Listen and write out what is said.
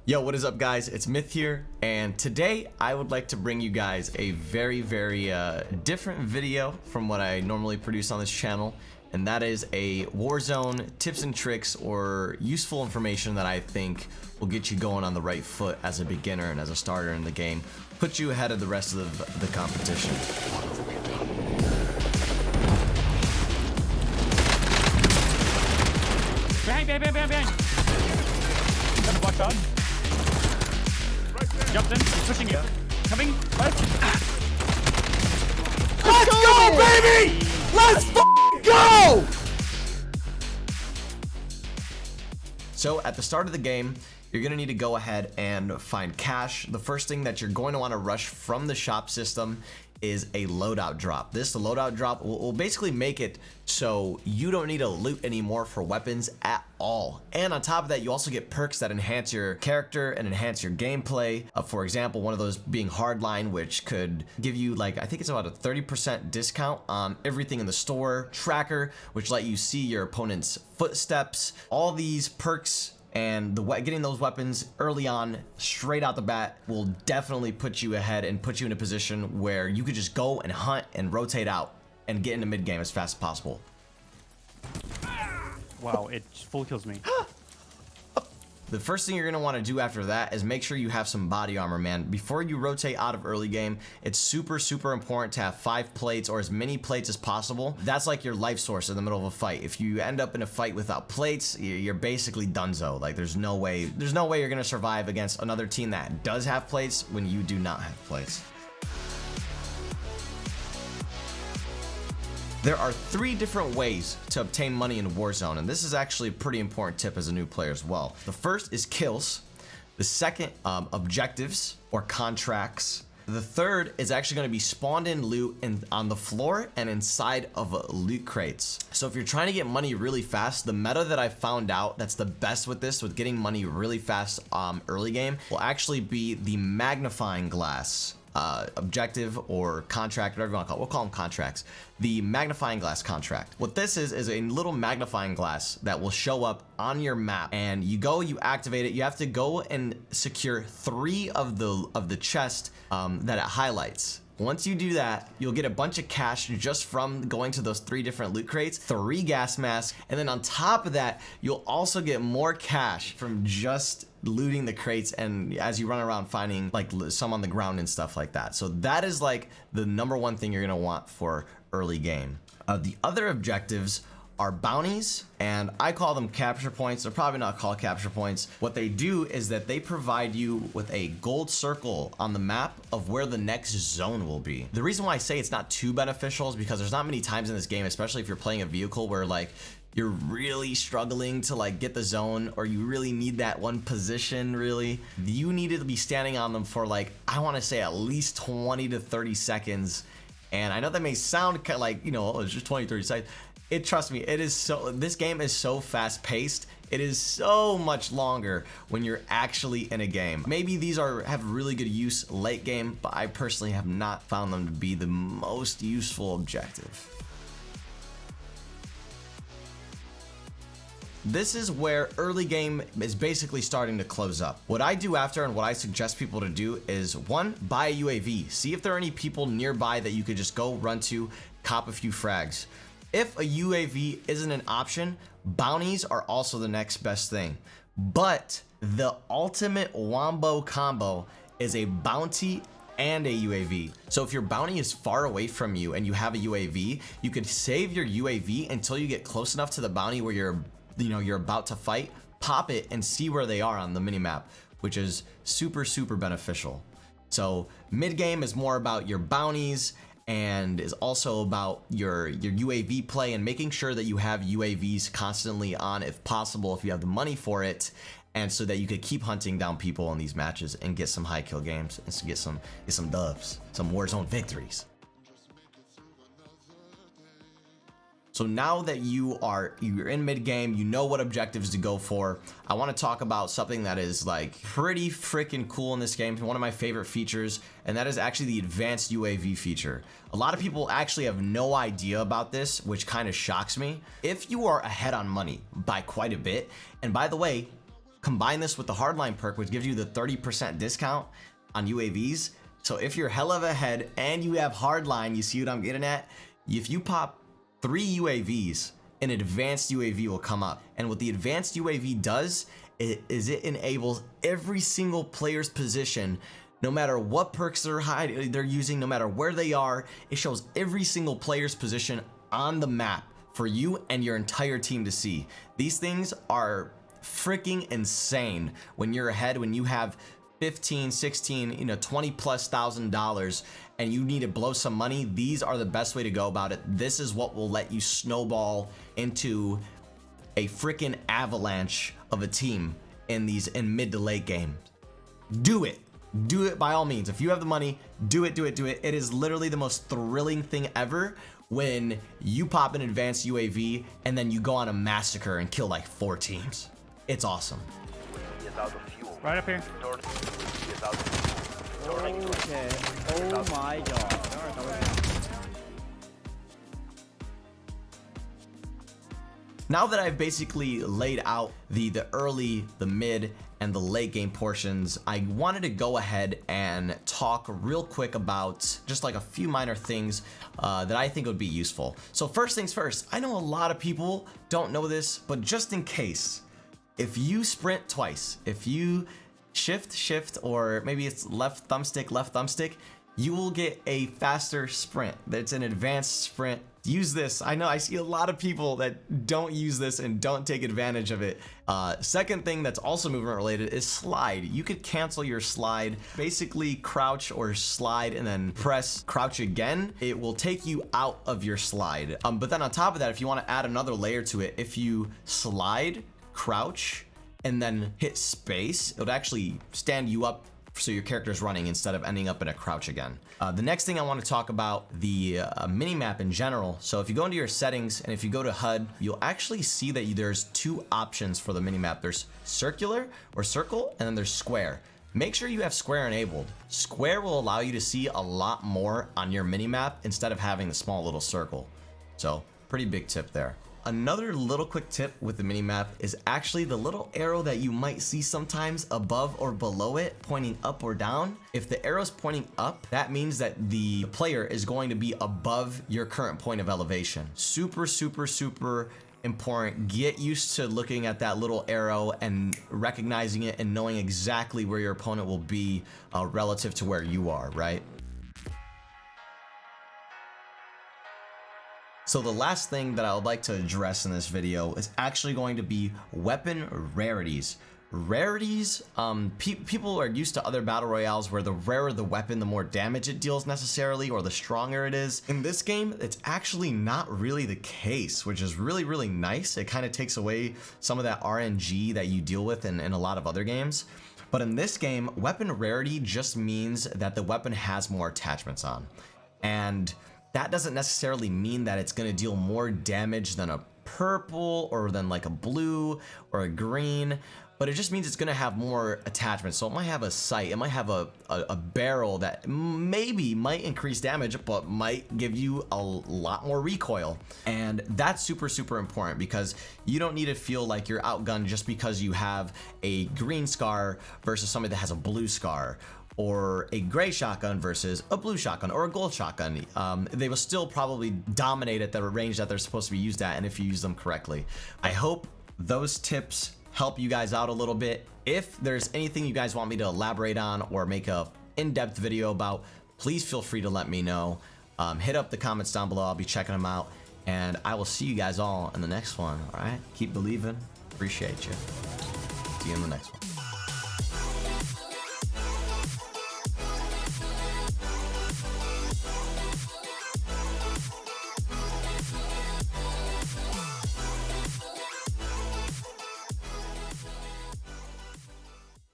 Yo, what is up guys? It's Myth here, and today I would like to bring you guys a very different video from what I normally produce on this channel, and that is a Warzone tips and tricks or useful information that I think will get you going on the right foot as a beginner and as a starter in the game, put you ahead of the rest of the competition. Bang! Got a block dog. Jumped in, he's pushing you. Coming, right. Let's go, baby! Let's go! So at the start of the game, you're gonna need to go ahead and find cash. The first thing that you're going to want to rush from the shop system is a loadout drop. This loadout drop will basically make it so you don't need to loot anymore for weapons at all. And on top of that, you also get perks that enhance your character and enhance your gameplay. For example, one of those being Hardline, which could give you, like, I think it's about a 30% discount on everything in the store. Tracker, which let you see your opponent's footsteps. All these perks and getting those weapons early on, straight out the bat, will definitely put you ahead and put you in a position where you could just go and hunt and rotate out and get into mid game as fast as possible. Wow, it full kills me. The first thing you're gonna want to do after that is make sure you have some body armor, man. Before you rotate out of early game, it's super important to have 5 plates or as many plates as possible. That's like your life source in the middle of a fight. If you end up in a fight without plates, you're basically donezo. Like there's no way you're gonna survive against another team that does have plates when you do not have plates. There are 3 different ways to obtain money in Warzone, and this is actually a pretty important tip as a new player as well. The first is kills. The second, objectives or contracts. The third is actually going to be spawned in loot on the floor and inside of loot crates. So if you're trying to get money really fast, the meta that I found out that's the best with this, with getting money really fast early game, will actually be the magnifying glass. Objective or contract, whatever you want to call it. We'll call them contracts. The magnifying glass contract. What this is a little magnifying glass that will show up on your map, and you activate it. You have to go and secure 3 of the chest that it highlights. Once you do that, you'll get a bunch of cash just from going to those 3 different loot crates, 3 gas masks, and then on top of that, you'll also get more cash from just looting the crates and as you run around finding like some on the ground and stuff like that. So that is like the #1 thing you're gonna want for early game. The other objectives are bounties, and I call them capture points. They're probably not called capture points. What they do is that they provide you with a gold circle on the map of where the next zone will be. The reason why I say it's not too beneficial is because there's not many times in this game, especially if you're playing a vehicle, where like you're really struggling to like get the zone, or you really need that one position. Really, you need to be standing on them for like, I want to say at least 20 to 30 seconds. And I know that may sound kind of like, you know, oh, it's just 20-30 seconds. Trust me, this game is so fast paced. It is so much longer when you're actually in a game. Maybe these have really good use late game, but I personally have not found them to be the most useful objective. This is where early game is basically starting to close up. What I do after, and what I suggest people to do, is 1, buy a UAV. See if there are any people nearby that you could just go run to, cop a few frags. If a UAV isn't an option, bounties are also the next best thing. But the ultimate wombo combo is a bounty and a UAV. So if your bounty is far away from you and you have a UAV, you could save your UAV until you get close enough to the bounty where you're about to fight, pop it and see where they are on the minimap, which is super beneficial. So mid game is more about your bounties and is also about your UAV play and making sure that you have UAVs constantly on if possible, if you have the money for it, and so that you could keep hunting down people in these matches and get some high kill games and get some dubs, some Warzone victories. So now that you're in mid game, you know what objectives to go for. I want to talk about something that is like pretty freaking cool in this game, one of my favorite features, and that is actually the advanced UAV feature. A lot of people actually have no idea about this, which kind of shocks me. If you are ahead on money by quite a bit, and by the way, Combine this with the hardline perk, which gives you the 30% discount on UAVs. So if you're hell of ahead and you have hardline, you see what I'm getting at? If you pop 3 UAVs, an advanced UAV will come up. And what the advanced UAV does is it enables every single player's position, no matter what perks they're using, no matter where they are. It shows every single player's position on the map for you and your entire team to see. These things are freaking insane when you're ahead, when you have 15, 16, you know, 20 plus $1,000 and you need to blow some money. These are the best way to go about it. This is what will let you snowball into a freaking avalanche of a team in mid to late games. Do it by all means. If you have the money, do it. It is literally the most thrilling thing ever when you pop an advanced UAV and then you go on a massacre and kill like 4 teams. It's awesome. Right up here. Okay. Oh my god. Now that I've basically laid out the early, the mid, and the late game portions, I wanted to go ahead and talk real quick about just like a few minor things that I think would be useful. So first things first, I know a lot of people don't know this, but just in case, if you sprint twice, if you shift, or maybe it's left thumbstick, you will get a faster sprint. That's an advanced sprint. Use this. I know I see a lot of people that don't use this and don't take advantage of it. Second thing that's also movement related is slide. You could cancel your slide, basically crouch or slide and then press crouch again. It will take you out of your slide. But then on top of that, if you want to add another layer to it, if you slide, crouch, and then hit space, it would actually stand you up so your character is running instead of ending up in a crouch again. The next thing I want to talk about, the minimap in general. So if you go into your settings and if you go to HUD, you'll actually see that there's 2 options for the minimap. There's circular or circle, and then there's square. Make sure you have square enabled. Square will allow you to see a lot more on your minimap instead of having the small little circle. So pretty big tip there. Another little quick tip with the minimap is actually the little arrow that you might see sometimes above or below it, pointing up or down. If the arrow's pointing up, that means that the player is going to be above your current point of elevation. Super important. Get used to looking at that little arrow and recognizing it and knowing exactly where your opponent will be relative to where you are, right? So the last thing that I would like to address in this video is actually going to be weapon rarities. Rarities, people are used to other battle royales where the rarer the weapon, the more damage it deals necessarily, or the stronger it is. In this game, it's actually not really the case, which is really nice. It kind of takes away some of that RNG that you deal with in a lot of other games. But in this game, weapon rarity just means that the weapon has more attachments on. And that doesn't necessarily mean that it's going to deal more damage than a purple or than like a blue or a green, but it just means it's going to have more attachments. So it might have a sight, it might have a barrel that maybe might increase damage, but might give you a lot more recoil. And that's super important because you don't need to feel like you're outgunned just because you have a green scar versus somebody that has a blue scar, or a gray shotgun versus a blue shotgun or a gold shotgun. They will still probably dominate at the range that they're supposed to be used at, and if you use them correctly. I hope those tips help you guys out a little bit. If there's anything you guys want me to elaborate on or make a in-depth video about, please feel free to let me know. Hit up the comments down below. I'll be checking them out, and I will see you guys all in the next one. All right, keep believing. Appreciate you. See you in the next one.